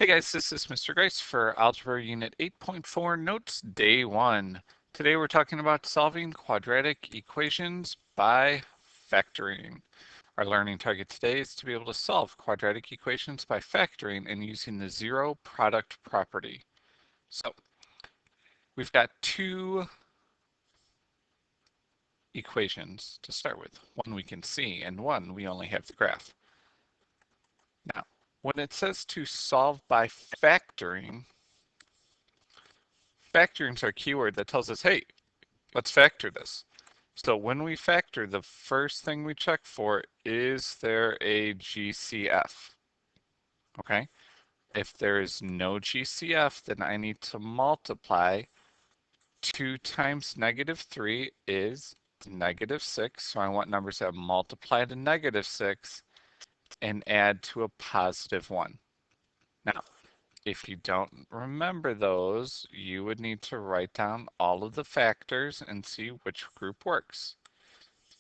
Hey guys, this is Mr. Grice for Algebra Unit 8.4 Notes Day 1. Today we're talking about solving quadratic equations by factoring. Our learning target today is to be able to solve quadratic equations by factoring and using the zero product property. So we've got two equations to start with. One we can see and one we only have the graph. Now, when it says to solve by factoring, factoring is our keyword that tells us, hey, let's factor this. So when we factor, the first thing we check for, is there a GCF? Okay. If there is no GCF, then I need to multiply. 2 times -3 is -6. So I want numbers that multiply to -6 and add to a +1. Now, if you don't remember those, you would need to write down all of the factors and see which group works.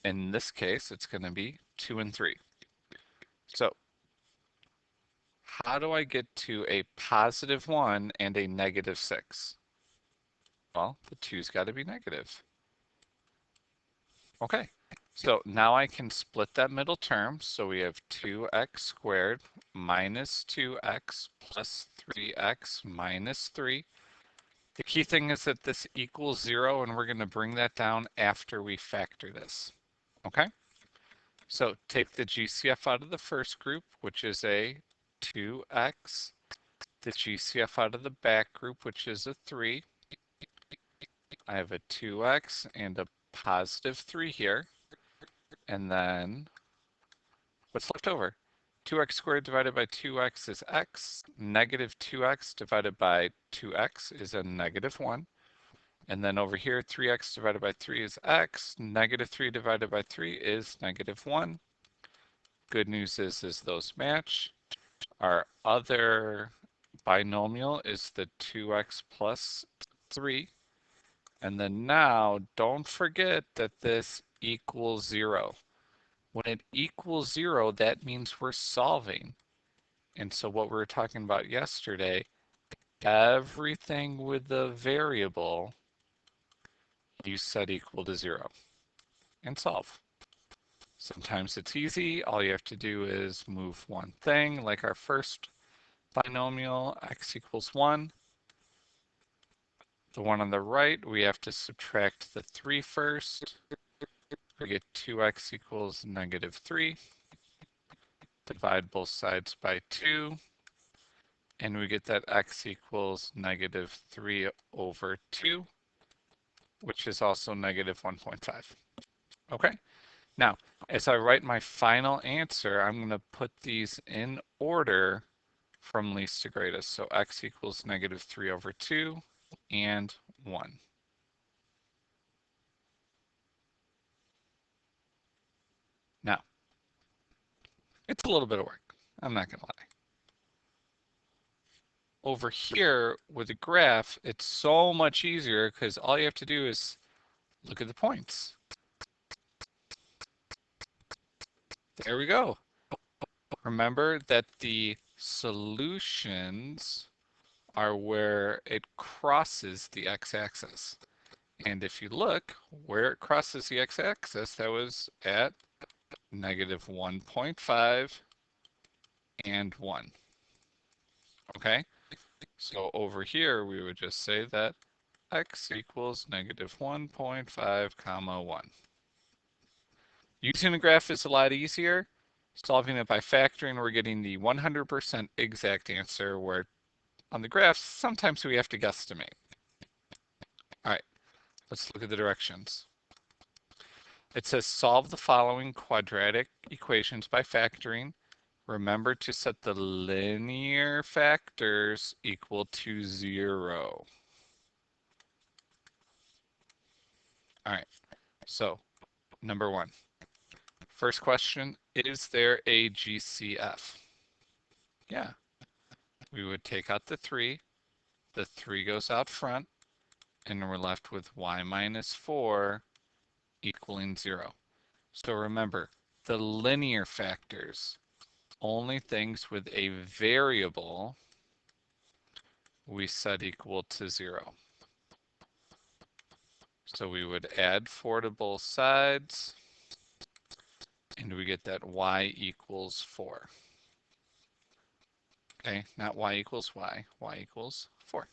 In this case, it's going to be 2 and 3. So how do I get to a +1 and a -6? Well, the 2's got to be negative. Okay, so now I can split that middle term. So we have 2x squared minus 2x plus 3x minus 3. The key thing is that this equals 0, and we're going to bring that down after we factor this. Okay? So take the GCF out of the first group, which is a 2x. The GCF out of the back group, which is a 3. I have a 2x and a +3 here. And then what's left over? 2x squared divided by 2x is x. Negative 2x divided by 2x is a -1. And then over here, 3x divided by 3 is x. -3 divided by 3 is -1. Good news is those match. Our other binomial is the 2x plus 3. And then now, don't forget that this equals 0. When it equals 0, that means we're solving. And so what we were talking about yesterday, everything with the variable, you set equal to 0 and solve. Sometimes it's easy. All you have to do is move one thing, like our first binomial, x equals 1. The one on the right, we have to subtract the 3 first. We get 2x equals -3. Divide both sides by 2. And we get that x equals -3 over 2, which is also -1.5. Okay? Now, as I write my final answer, I'm going to put these in order from least to greatest. So x equals -3 over 2 and 1. Now, it's a little bit of work. I'm not going to lie. Over here with the graph, it's so much easier because all you have to do is look at the points. There we go. Remember that the solutions are where it crosses the x-axis. And if you look where it crosses the x-axis, that was at -1.5 and 1. Okay? So over here, we would just say that x equals -1.5 comma 1. Using a graph is a lot easier. Solving it by factoring, we're getting the 100% exact answer, where on the graphs, sometimes we have to guesstimate. All right, let's look at the directions. It says solve the following quadratic equations by factoring. Remember to set the linear factors equal to 0. All right, so number 1. First question, is there a GCF? Yeah, we would take out the 3 goes out front, and we're left with y minus 4 equaling 0. So remember, the linear factors, only things with a variable we set equal to 0. So we would add 4 to both sides, and we get that y equals 4. Okay, not y equals y equals 4.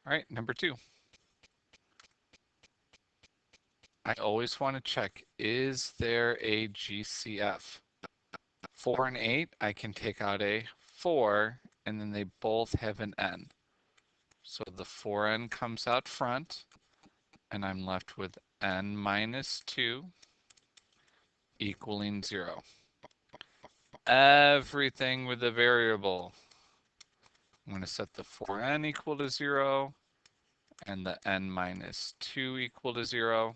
All right, number 2. I always want to check, is there a GCF? 4 and 8, I can take out a 4, and then they both have an n. So the 4n comes out front, and I'm left with n minus 2 equaling 0. Everything with a variable. I'm going to set the 4n equal to 0, and the n minus 2 equal to 0.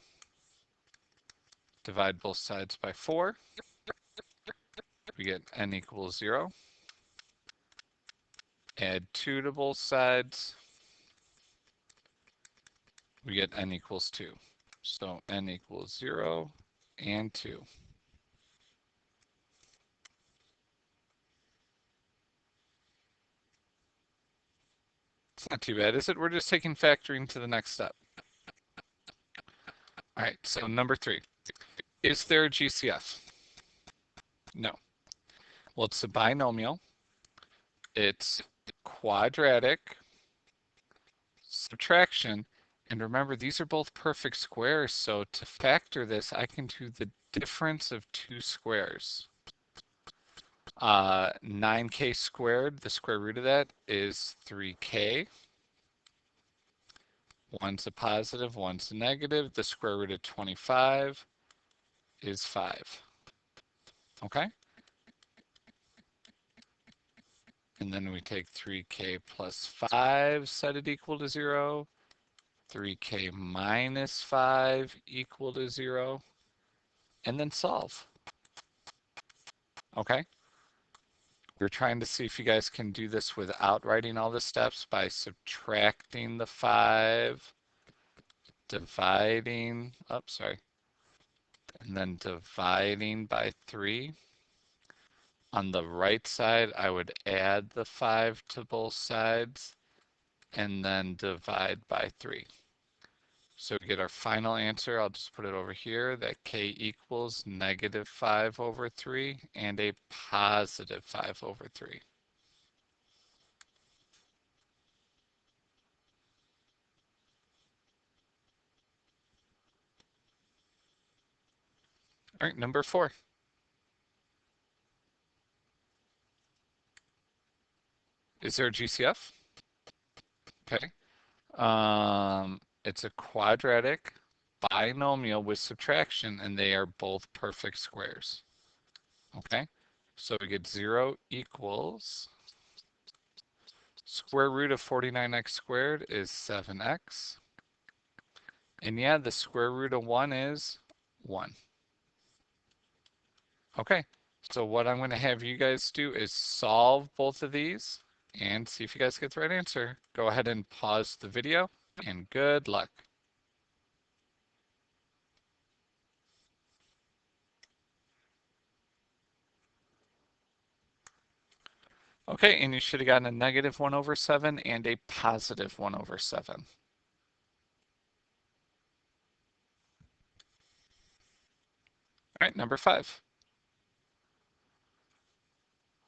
Divide both sides by 4. We get n equals 0. Add 2 to both sides. We get n equals 2. So n equals 0 and 2. It's not too bad, is it? We're just taking factoring to the next step. All right, so number 3. Is there a GCF? No. Well, it's a binomial. It's quadratic, subtraction, and remember, these are both perfect squares, so to factor this, I can do the difference of 2 squares. 9k squared, the square root of that is 3k. One's a positive, one's a negative. The square root of 25 is 5. Okay? And then we take 3k plus 5, set it equal to 0. 3k minus 5 equal to 0. And then solve. Okay? We're trying to see if you guys can do this without writing all the steps by subtracting the 5, dividing, and then dividing by 3. On the right side, I would add the 5 to both sides and then divide by 3. So to get our final answer, I'll just put it over here, that k equals negative 5 over 3 and a positive 5 over 3. All right, number 4. Is there a GCF? Okay. It's a quadratic binomial with subtraction, and they are both perfect squares. Okay, so we get 0 equals square root of 49x squared is 7x. And yeah, the square root of 1 is 1. Okay, so what I'm going to have you guys do is solve both of these and see if you guys get the right answer. Go ahead and pause the video, and good luck. Okay, and you should have gotten a negative 1 over 7 and a positive 1 over 7. All right, number 5.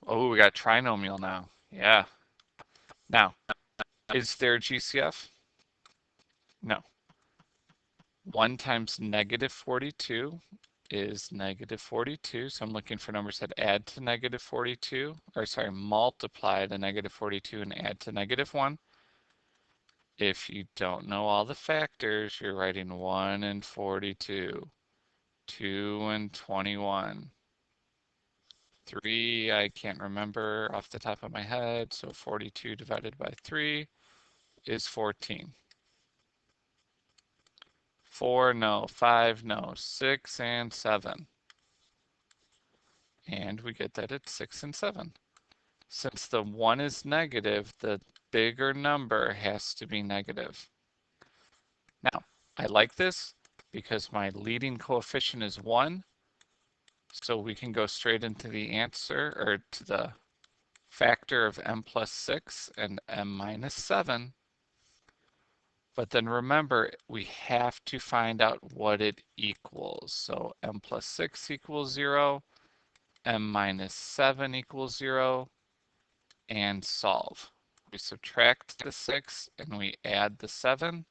Oh, we got trinomial now. Yeah. Now, is there a GCF? No. 1 times negative 42 is negative 42. So I'm looking for numbers that add to negative 42, or sorry, multiply to negative 42 and add to negative 1. If you don't know all the factors, you're writing 1 and 42, 2 and 21. 3, I can't remember off the top of my head, so 42 divided by 3 is 14. 4, no. 5, no. 6 and 7. And we get that it's 6 and 7. Since the 1 is negative, the bigger number has to be negative. Now, I like this because my leading coefficient is 1. So we can go straight into the answer, or to the factor of m plus 6 and m minus 7. But then remember, we have to find out what it equals. So m plus 6 equals 0, m minus 7 equals 0, and solve. We subtract the 6 and we add the 7.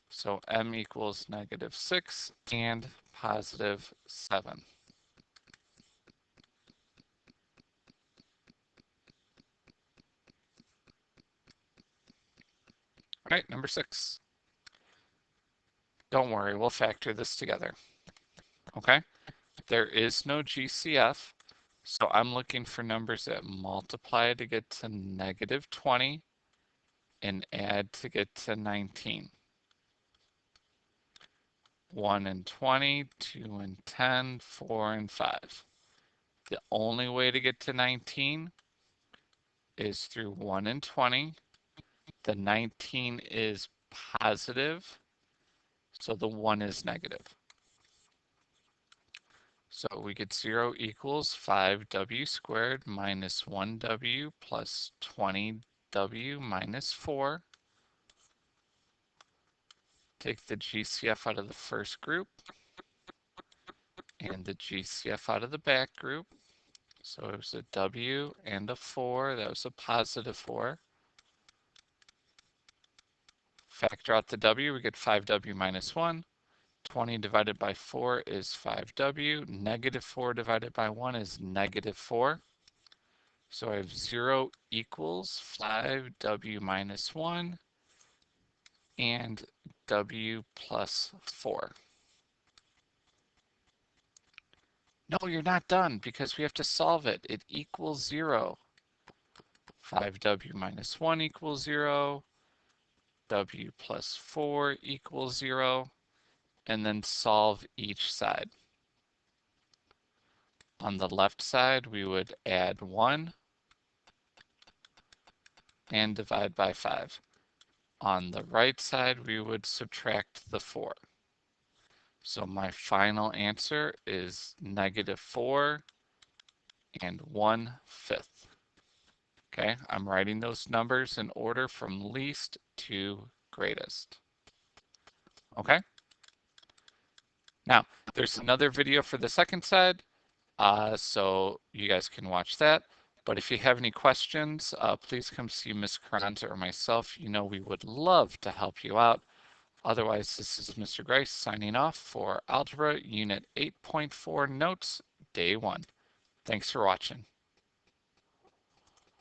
So m equals negative 6 and positive 7. All right, number 6. Don't worry, we'll factor this together. Okay? There is no GCF, so I'm looking for numbers that multiply to get to negative 20 and add to get to 19. 1 and 20, 2 and 10, 4 and 5. The only way to get to 19 is through 1 and 20. The 19 is positive, so the 1 is negative. So we get 0 equals 5w squared minus 1w plus 20w minus 4. Take the GCF out of the first group and the GCF out of the back group. So it was a w and a 4. That was a positive 4. Factor out the w, we get 5w minus 1. 20 divided by 4 is 5w. Negative 4 divided by 1 is negative 4. So I have 0 equals 5w minus 1 and w plus 4. No, you're not done because we have to solve it. It equals 0. 5w minus 1 equals 0. W plus 4 equals 0. And then solve each side. On the left side, we would add 1 and divide by 5. On the right side, we would subtract the 4. So my final answer is negative 4 and 1/5. Okay, I'm writing those numbers in order from least to greatest. Okay? Now, there's another video for the second side, so you guys can watch that. But if you have any questions, please come see Ms. Carranza or myself. You know we would love to help you out. Otherwise, this is Mr. Grice signing off for Algebra Unit 8.4 Notes, Day 1. Thanks for watching.